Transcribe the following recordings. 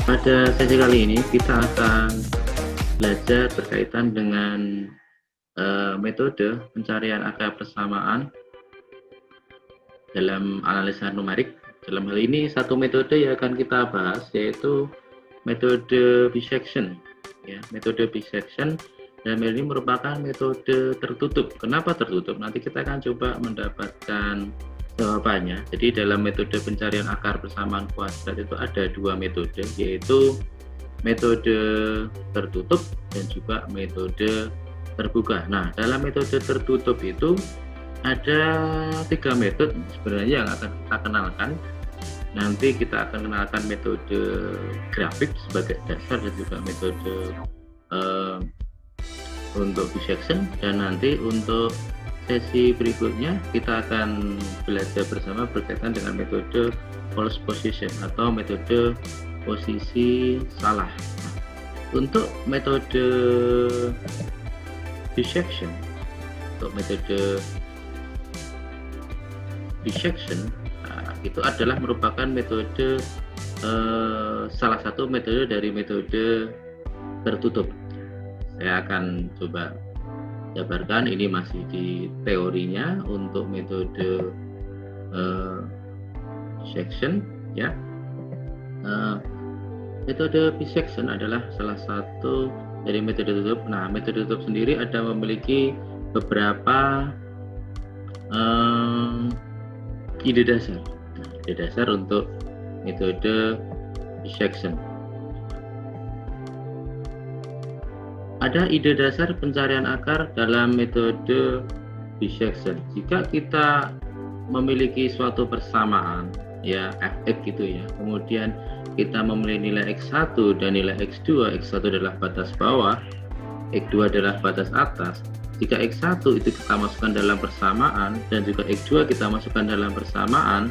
Pada sesi kali ini kita akan belajar berkaitan dengan metode pencarian akar persamaan dalam analisa numerik. Dalam hal ini satu metode yang akan kita bahas yaitu metode bisection. Ya, metode bisection dan ini merupakan metode tertutup. Kenapa tertutup? Nanti kita akan coba mendapatkan jawabannya. Jadi dalam metode pencarian akar persamaan kuadrat itu ada dua metode, yaitu metode tertutup dan juga metode terbuka. Nah, dalam metode tertutup itu ada tiga metode sebenarnya yang akan kita kenalkan. Nanti kita akan kenalkan metode grafik sebagai dasar dan juga metode untuk bisection, dan nanti untuk sesi berikutnya kita akan belajar bersama berkaitan dengan metode false position atau metode posisi salah. Nah, untuk metode bisection, itu adalah merupakan metode salah satu metode dari metode tertutup. Saya akan coba jabarkan, ini masih di teorinya untuk metode bisection ya. Metode bisection adalah salah satu dari metode tutup. Nah, metode tutup sendiri ada memiliki beberapa ide dasar. Ide dasar untuk metode bisection. Ada ide dasar pencarian akar dalam metode bisection. Jika kita memiliki suatu persamaan ya fx gitu ya, kemudian kita memiliki nilai x1 dan nilai x2, x1 adalah batas bawah, x2 adalah batas atas. Jika x1 itu kita masukkan dalam persamaan dan juga x2 kita masukkan dalam persamaan,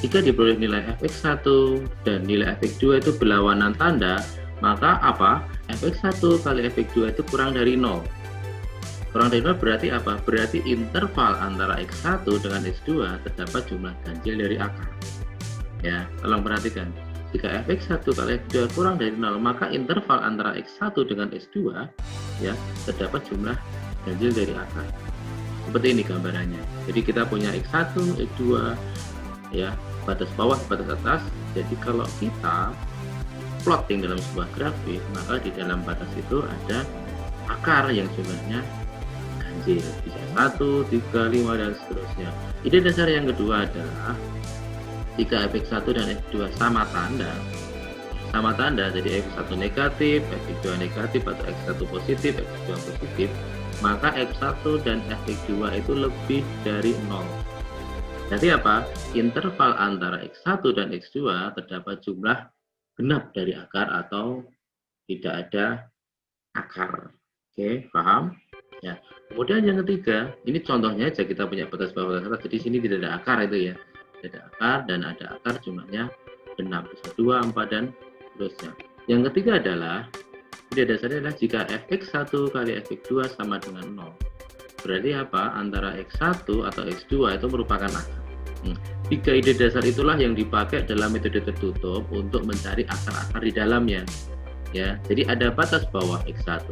jika diperoleh nilai fx1 dan nilai fx2 itu berlawanan tanda, maka apa? fx1 kali fx2 itu kurang dari 0. Kurang dari 0 berarti apa? Berarti interval antara x1 dengan x2 terdapat jumlah ganjil dari akar. Ya, tolong perhatikan. Jika fx1 kali fx2 kurang dari 0, maka interval antara x1 dengan x2 ya terdapat jumlah ganjil dari akar. Seperti ini gambarannya. Jadi kita punya x1, x2 ya, batas bawah, batas atas. Jadi kalau kita plotting dalam sebuah grafik, maka di dalam batas itu ada akar yang jumlahnya ganjil, bisa 1, 3, 5 dan seterusnya. Ide dasar yang kedua adalah jika fx1 dan f2 sama tanda, jadi f1 negatif, f2 negatif atau x1 positif, x2 positif, maka f1 dan fx2 itu lebih dari 0. Jadi apa? Interval antara x1 dan x2 terdapat jumlah genap dari akar atau tidak ada akar. Oke, paham? Ya. Kemudian yang ketiga, ini contohnya aja, kita punya batas bawah batas atas. Jadi sini tidak ada akar itu ya. Tidak ada akar dan ada akar jumlahnya genap, bisa 2, 4 dan seterusnya. Yang ketiga adalah ide dasarnya adalah jika fx1 kali fx2 sama dengan 0. Berarti apa? Antara x1 atau x2 itu merupakan akar. Tiga ide dasar itulah yang dipakai dalam metode tertutup untuk mencari akar-akar di dalamnya. Ya, jadi ada batas bawah x1,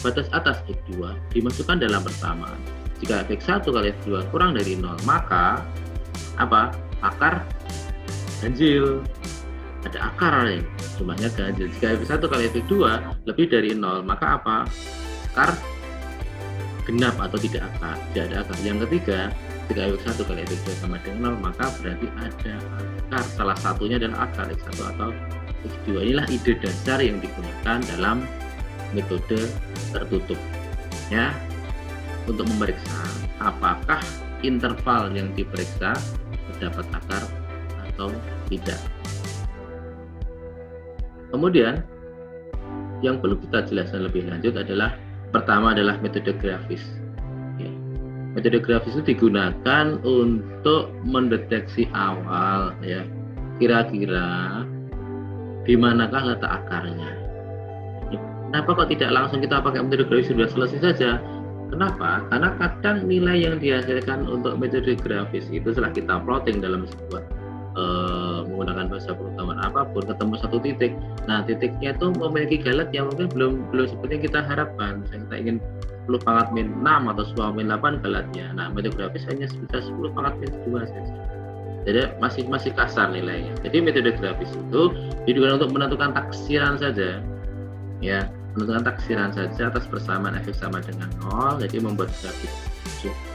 batas atas x2 dimasukkan dalam persamaan. Jika fx1 kali f2 kurang dari 0, maka apa? Akar ganjil. Ada akar nih, jumlahnya ganjil. Jika f1 kali f2 lebih dari 0, maka apa? Akar genap atau tidak akar, tidak ada akar. Yang ketiga, jika fx1 kali fx2 sama dengan 0, maka berarti ada akar. Salah satunya adalah akar x1 atau x2. Inilah ide dasar yang digunakan dalam metode tertutup ya, untuk memeriksa apakah interval yang diperiksa terdapat akar atau tidak. Kemudian yang perlu kita jelaskan lebih lanjut adalah pertama adalah metode grafis. Metode grafis itu digunakan untuk mendeteksi awal ya, kira-kira di manakah letak akarnya. Kenapa kok tidak langsung kita pakai metode grafis sudah selesai saja? Kenapa? Karena kadang nilai yang dihasilkan untuk metode grafis itu setelah kita plotting dalam sebuah menggunakan bahasa pemrograman apapun ketemu satu titik. Nah, titiknya itu memiliki galet yang mungkin belum seperti yang kita harapkan. Misalnya kita ingin 10 pangkat min 6 atau 10 min 8 galetnya. Nah, metode grafis hanya bisa 10 pangkat min 2 saja. Jadi masih kasar nilainya. Jadi metode grafis itu digunakan untuk menentukan taksiran saja. Ya, menentukan taksiran saja atas persamaan f sama dengan 0. Jadi membuat grafis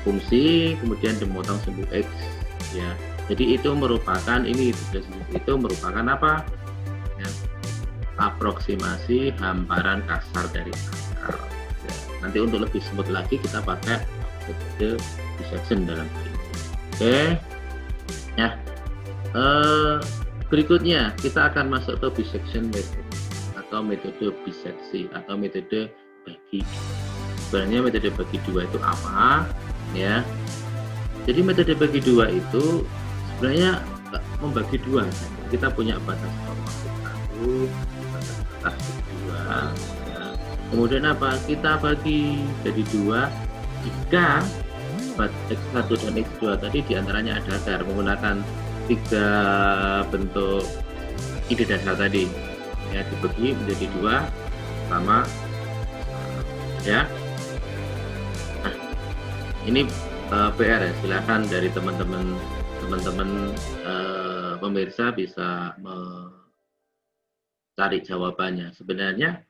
fungsi kemudian dimotong sumbu x, ya. Jadi itu merupakan itu merupakan apa? Ya, aproksimasi hamparan kasar dari akar. Ya, nanti untuk lebih smooth lagi kita pakai metode bisection dalam hal ini. Oke. Ya. Berikutnya kita akan masuk ke bisection method atau metode biseksi atau metode bagi. Sebenarnya metode bagi dua itu apa? Ya. Jadi metode bagi dua itu sebenarnya membagi dua. Kita punya batas bawah satu, batas atas dua. Ya. Kemudian apa? Kita bagi jadi dua jika X1 dan X2 tadi diantaranya ada akar menggunakan 3 bentuk ide dasar tadi, ya, dibagi menjadi dua sama, ya. Nah, ini PR ya, silakan dari teman-teman pemirsa bisa mencari jawabannya. Sebenarnya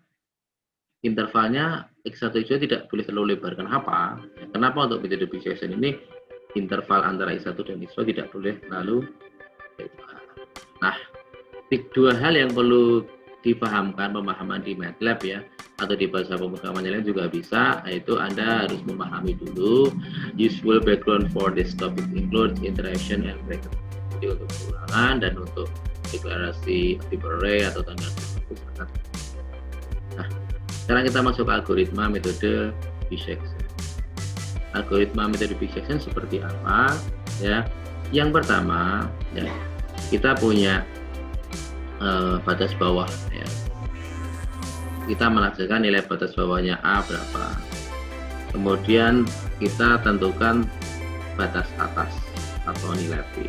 intervalnya X1 X2 tidak boleh terlalu lebar. Kenapa? Kenapa untuk metode bisection ini interval antara X1 dan X2 tidak boleh terlalu lebar? Nah, dua hal yang perlu dipahamkan pemahaman di MATLAB ya, atau di bahasa pemrograman yang lain juga bisa, yaitu Anda harus memahami dulu useful background for this topic includes interaction and bracket. Jadi untuk pengulangan dan untuk deklarasi active array atau tanda itu sangat. Nah, sekarang kita masuk ke algoritma metode bisection. Algoritma metode bisection seperti apa? Ya, yang pertama, ya, kita punya batas bawah. Ya. Kita menafsirkan nilai batas bawahnya A berapa. Kemudian kita tentukan batas atas atau nilai B.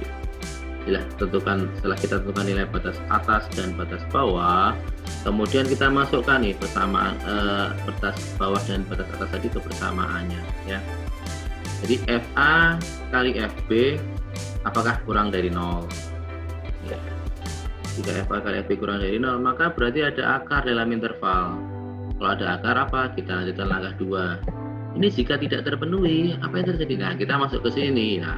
Setelah kita tentukan nilai batas atas dan batas bawah, kemudian kita masukkan nih persamaan batas bawah dan batas atas tadi ke persamaannya, ya. Jadi FA kali FB apakah kurang dari 0? Ya. Jika FA kali FB kurang dari 0, maka berarti ada akar dalam interval. Kalau ada akar apa? Kita lanjutkan langkah 2. Ini jika tidak terpenuhi, apa yang terjadi? Nah, kita masuk ke sini. Nah,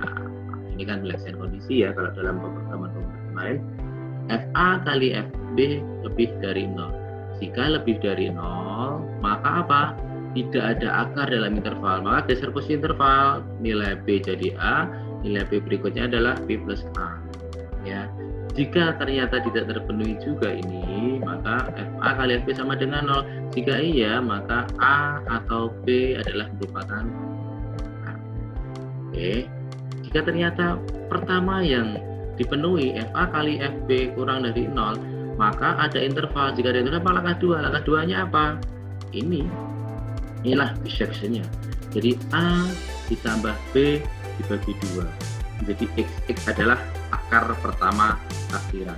ini kan pelaksanaan kondisi ya, kalau dalam pemrograman kemarin FA kali FB lebih dari 0. Jika lebih dari 0, maka apa? Tidak ada akar dalam interval, maka geser posisi interval, nilai B jadi A, nilai B berikutnya adalah B plus A, ya. Jika ternyata tidak terpenuhi juga ini, maka FA kali FB sama dengan 0. Jika iya, maka A atau B adalah merupakan A. Oke. Jika ternyata pertama yang dipenuhi FA kali FB kurang dari 0, maka ada interval. Jika ada interval, langkah 2. Langkah 2-nya apa? Inilah bisectionnya. Jadi A ditambah B dibagi 2. Jadi X adalah akar pertama taksiran.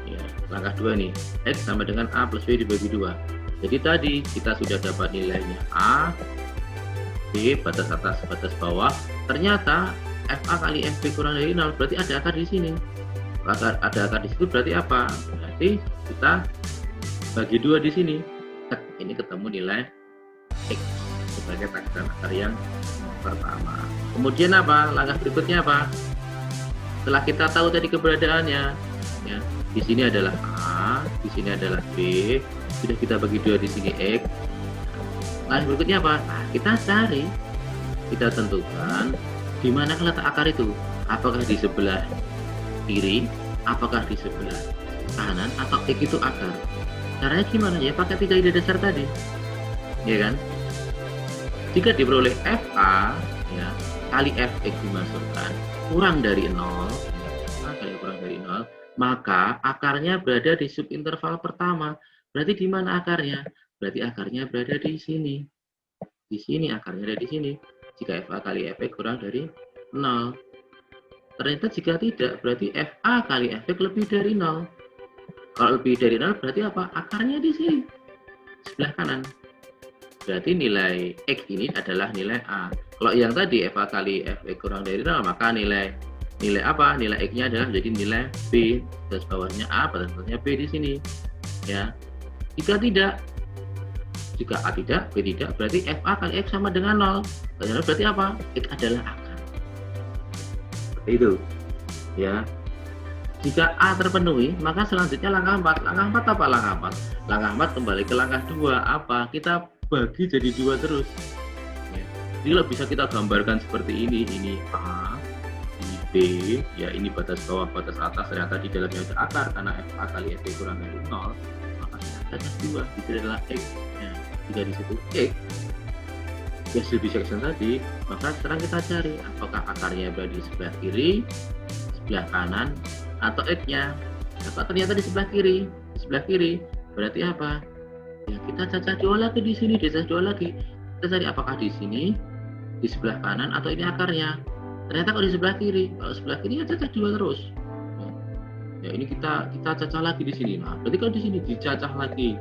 Ya, langkah 2 nih. X sama dengan A plus B dibagi 2. Jadi tadi kita sudah dapat nilainya A, B, batas atas, batas bawah. Ternyata FA kali FB kurang dari 0, berarti ada akar di sini. Ada akar di situ berarti apa? Berarti kita bagi 2 di sini. Ini ketemu nilai X sebagai taksiran akar yang pertama. Kemudian apa? Langkah berikutnya apa? Setelah kita tahu tadi keberadaannya, ya, di sini adalah A, di sini adalah B, sudah kita bagi 2 di sini X. Langkah berikutnya apa? Nah, kita cari, kita tentukan di mana letak akar itu. Apakah di sebelah kiri, apakah di sebelah kanan, atau X itu akar. Caranya gimana? Ya pakai 3 ide dasar tadi, ya kan? Jika diperoleh FA, ya, kali Fx dimasukkan kurang dari 0, maka akarnya berada di subinterval pertama. Berarti di mana akarnya? Berarti akarnya berada di sini. Di sini akarnya ada di sini. Jika FA kali Fx kurang dari 0. Ternyata jika tidak, berarti FA kali Fx lebih dari 0. Kalau lebih dari 0 berarti apa? Akarnya di sini, sebelah kanan. Berarti nilai X ini adalah nilai A. Kalau yang tadi FA kali Fx kurang dari 0, maka nilai apa? Nilai X-nya adalah menjadi nilai B. Garis bawahnya A, batas atasnya B di sini. Ya. Jika tidak, jika A tidak, B tidak, berarti FA kali X sama dengan 0. Berarti apa? X adalah akar. Seperti itu. Ya. Jika A terpenuhi, maka selanjutnya langkah 4. Langkah 4 apa langkah 4? Langkah 4 kembali ke langkah 2. Apa? Kita bagi jadi 2 terus. Ya. Jadi kalau bisa kita gambarkan seperti ini A, ini B, ya ini batas bawah, batas atas, ternyata di dalamnya ada akar karena FA kali FB kurang dari 0, maka ada 2, itu adalah X. Ya. Jika di situ X, hasil bisection tadi, maka sekarang kita cari apakah akarnya berada di sebelah kiri, sebelah kanan, atau X-nya. Apa ternyata di sebelah kiri. Di sebelah kiri berarti apa? Ya, kita cacah 2 lagi di sini, cacah 2 lagi. Kita cari apakah di sini, di sebelah kanan, atau ini akarnya. Ternyata kalau di sebelah kiri, kalau sebelah kiri ya cacah 2 terus. Ya, ini kita cacah lagi di sini. Nah, berarti kalau di sini dicacah lagi,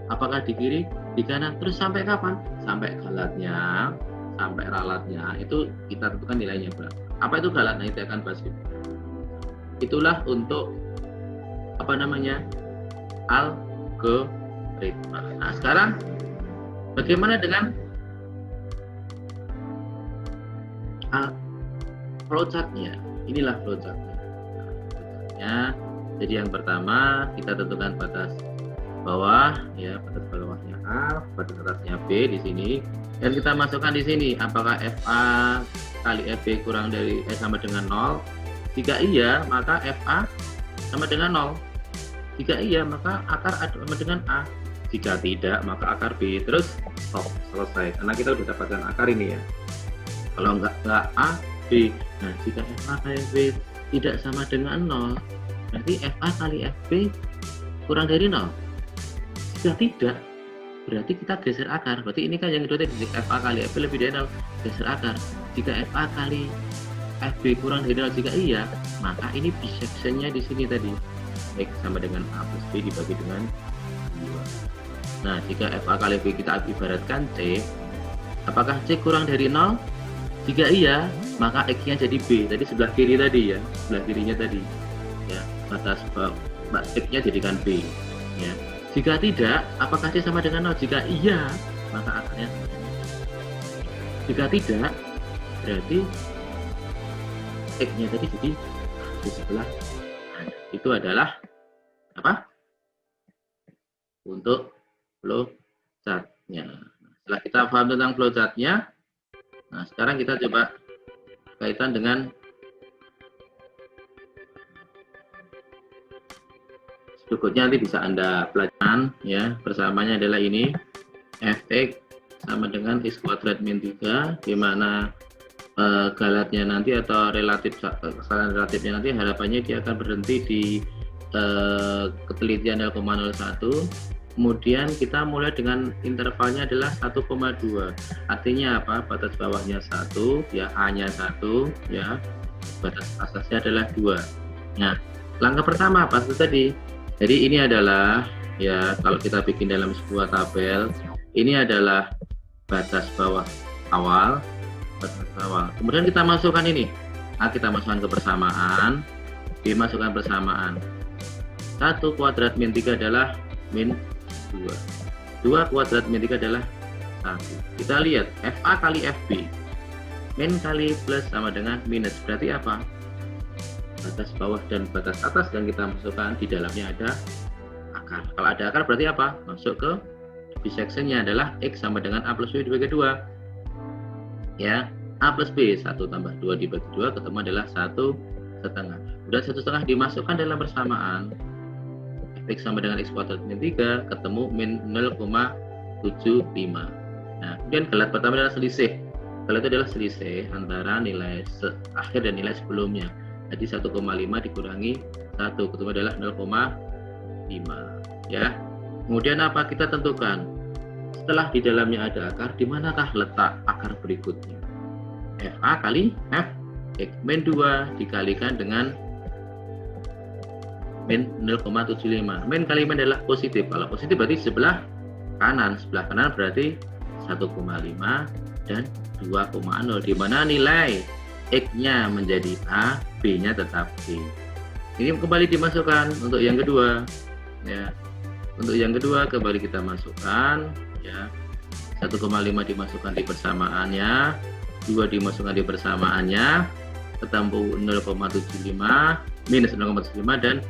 apakah di kiri, di kanan, terus sampai kapan? Sampai galatnya, sampai ralatnya, itu kita tentukan nilainya berapa. Apa itu galat? Nah, itu akan bahas. Itulah untuk apa namanya, algoritma. Nah, sekarang bagaimana dengan flowchartnya? Inilah flowchartnya. Jadi yang pertama kita tentukan batas bawah, ya batas bawahnya A, batas atasnya B di sini, dan kita masukkan di sini apakah FA kali FB kurang dari sama dengan 0. Jika iya, maka FA sama dengan 0. Jika iya, maka akar sama dengan A. Jika tidak, maka akar B. Terus stop, selesai. Karena kita sudah dapatkan akar ini ya. Kalau enggak A, B. Nah, jika FA kali FB tidak sama dengan 0, berarti FA kali FB kurang dari 0. Jika tidak, berarti kita geser akar. Berarti ini kan yang kedua tadi, FA kali FB lebih dari 0, geser akar. Jika FA kali FB kurang dari 0, jika iya, maka ini bisectionnya di sini tadi, X sama dengan A plus B dibagi dengan 2. Nah, jika FA kali B kita ibaratkan C, apakah C kurang dari 0? Jika iya, maka X-nya jadi B. Tadi sebelah kiri tadi ya, sebelah kirinya tadi. Ya, batas X-nya jadikan B. Ya. Jika tidak, apakah C sama dengan 0? Jika iya, maka akarnya. Jika tidak, berarti X-nya tadi jadi di sebelah kanan. Itu adalah apa? Untuk flowchart-nya. Setelah kita paham tentang flowchart-nya, nah sekarang kita coba kaitan dengan berikutnya, nanti bisa Anda pelajaran ya. Persamanya adalah ini Fx sama dengan X kuadrat min 3, di mana galatnya nanti atau kesalahan relatifnya nanti harapannya dia akan berhenti di ketelitian 0,01. Kemudian kita mulai dengan intervalnya adalah 1,2. Artinya apa? Batas bawahnya 1, ya A-nya 1, ya. Batas atasnya adalah 2. Nah, langkah pertama apa tadi? Jadi ini adalah, ya kalau kita bikin dalam sebuah tabel, ini adalah batas bawah awal, batas awal. Kemudian kita masukkan ini. A kita masukkan ke persamaan, B masukkan persamaan. 1 kuadrat min 3 adalah min 2. 2 kuadrat min 3 adalah 1. Kita lihat FA kali FB. Min kali plus sama dengan minus. Berarti apa? Batas bawah dan batas atas, dan kita masukkan di dalamnya ada akar. Kalau ada akar berarti apa? Masuk ke bisectionnya adalah X sama dengan A plus B dibagi 2. Ya, A plus B 1 tambah 2 dibagi 2 ketemu adalah 1,5. Udah 1,5 dimasukkan dalam persamaan. X sama dengan X kuadrat min 3 ketemu min 0,75. Nah, kemudian galat pertama adalah selisih. Galat itu adalah selisih antara nilai akhir dan nilai sebelumnya. Jadi 1,5 dikurangi 1 ketemu adalah 0,5. Ya. Kemudian apa kita tentukan? Setelah di dalamnya ada akar, di manakah letak akar berikutnya? FA kali X min 2 dikalikan dengan min 0,75. Min kali min adalah positif. Kalau positif berarti sebelah kanan. Sebelah kanan berarti 1,5 dan 2,0. Di mana nilai X-nya menjadi A, B-nya tetap B. Ini kembali dimasukkan untuk yang kedua. Ya. Untuk yang kedua kembali kita masukkan, ya. 1,5 dimasukkan di persamaannya, 2 dimasukkan di persamaannya, ketemu 0,75 minus 0,75 dan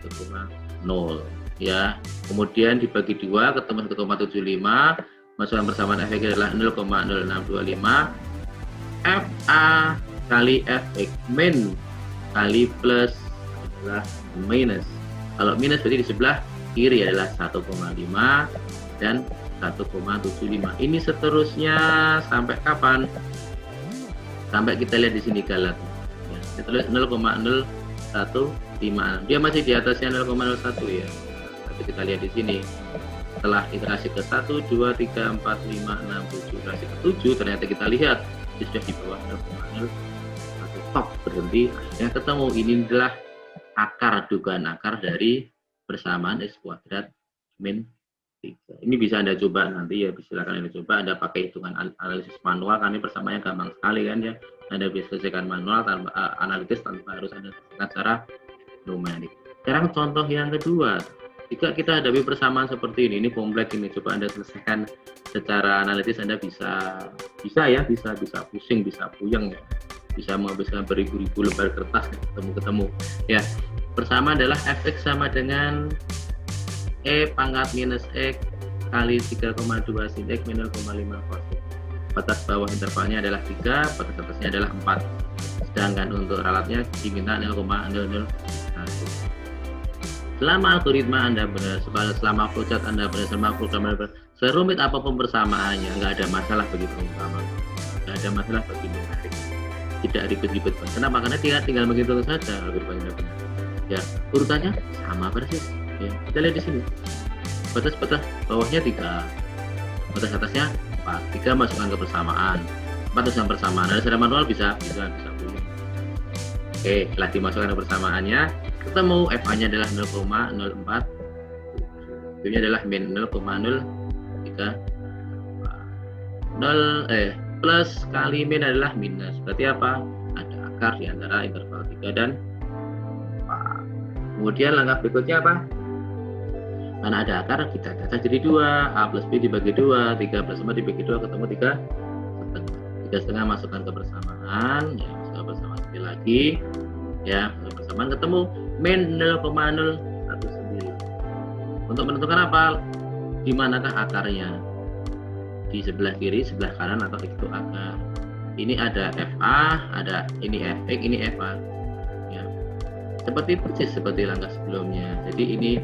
1,0, ya. Kemudian dibagi 2 ketemu 1,75, masukkan persamaan fx adalah 0,0625, fa kali fx min kali plus adalah minus. Kalau minus berarti di sebelah kiri adalah 1,5 dan 1,75. Ini seterusnya sampai kapan? Sampai kita lihat di sini galat. Ya, kita lihat 0,015. Dia masih di atasnya 0,01 ya. Tapi kita lihat di sini. Setelah iterasi ke 1, 2, 3, 4, 5, 6, 7, iterasi ke 7, ternyata kita lihat dia sudah di bawah 0,01. Top berhenti, akhirnya ketemu. Ini adalah akar, dugaan akar dari persamaan X kuadrat min 3. Ini bisa Anda coba nanti ya, silakan Anda coba. Anda pakai hitungan analisis manual, karena persamaannya gampang sekali kan ya. Anda bisa selesaikan manual tanpa analisis, tanpa harus Anda selesaikan secara numerik. Sekarang contoh yang kedua, jika kita hadapi persamaan seperti ini kompleks ini, coba Anda selesaikan secara analitis. Anda bisa pusing, bisa puyeng ya, bisa menghabiskan beribu-ribu lembar kertas ketemu ya. Persamaan adalah fx sama dengan e pangkat minus x kali 3,2 sin x min 0,5 cos x. Batas bawah intervalnya adalah 3, batas atasnya adalah 4. Sedangkan untuk ralatnya diminta 0,001. Selama algoritma Anda benar, selama flowchart Anda benar, selama program Anda benar, serumit apapun persamaannya, nggak ada masalah bagi perumpamaan, nggak ada masalah bagi numerik, tidak ribet-ribet. Kenapa? Karena tinggal menghitung saja algoritmanya benar. Ya, urutannya sama persis. Ya, kita lihat di sini. Batas bawahnya 3, batas atasnya 4. 3 masukkan ke persamaan, 4 masukkan persamaan. Ada secara manual bisa punya. Oke, setelah dimasukkan ke persamaannya, ketemu FA-nya adalah 0,04, B-nya adalah min 0,03, plus kali min adalah minus. Berarti apa? Ada akar di antara interval 3 dan 4. Kemudian langkah berikutnya apa? Karena ada akar, kita catat jadi 2. A plus B dibagi 2, 3 plus 4 dibagi 2, ketemu 3,5 masukkan ke persamaan, ya, masukkan ke persamaan sekali lagi, ya, persamaan ketemu min 0,019. Untuk menentukan apa? Di manakah akarnya? Di sebelah kiri, sebelah kanan, atau itu akar? Ini ada FA, ada ini FX, ini FA. Ya. Persis seperti langkah sebelumnya. Jadi ini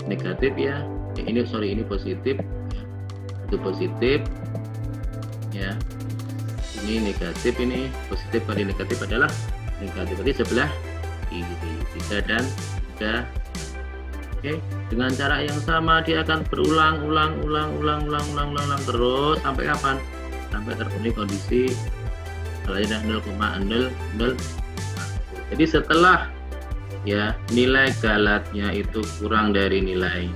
negatif ya, ini positif, ya. Itu positif, ya. Ini negatif, ini positif kali negatif adalah negatif. Berarti sebelah kiri 3 dan 3. Oke, dengan cara yang sama dia akan berulang terus sampai kapan? Sampai terpenuhi kondisi kalanya 0,001. Jadi setelah ya nilai galatnya itu kurang dari nilai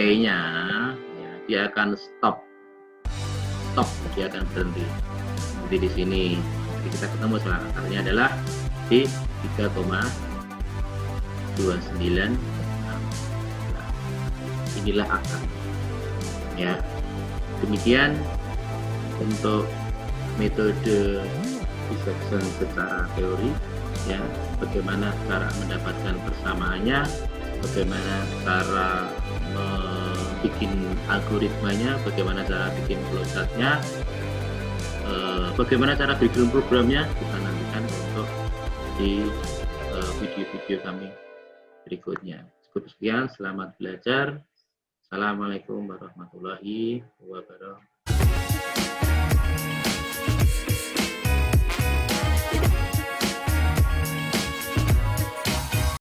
E-nya, ya, dia akan stop, dia akan berhenti. Jadi di sini kita ketemu setelah akarnya adalah di 3,29. Inilah akar. Ya, demikian untuk metode dissection secara teori. Ya, bagaimana cara mendapatkan persamaannya, bagaimana cara bikin algoritmanya, bagaimana cara bikin flowchartnya, bagaimana cara bikin programnya, kita nantikan untuk di video-video kami berikutnya. Cukup sekian, selamat belajar. Assalamualaikum warahmatullahi wabarakatuh.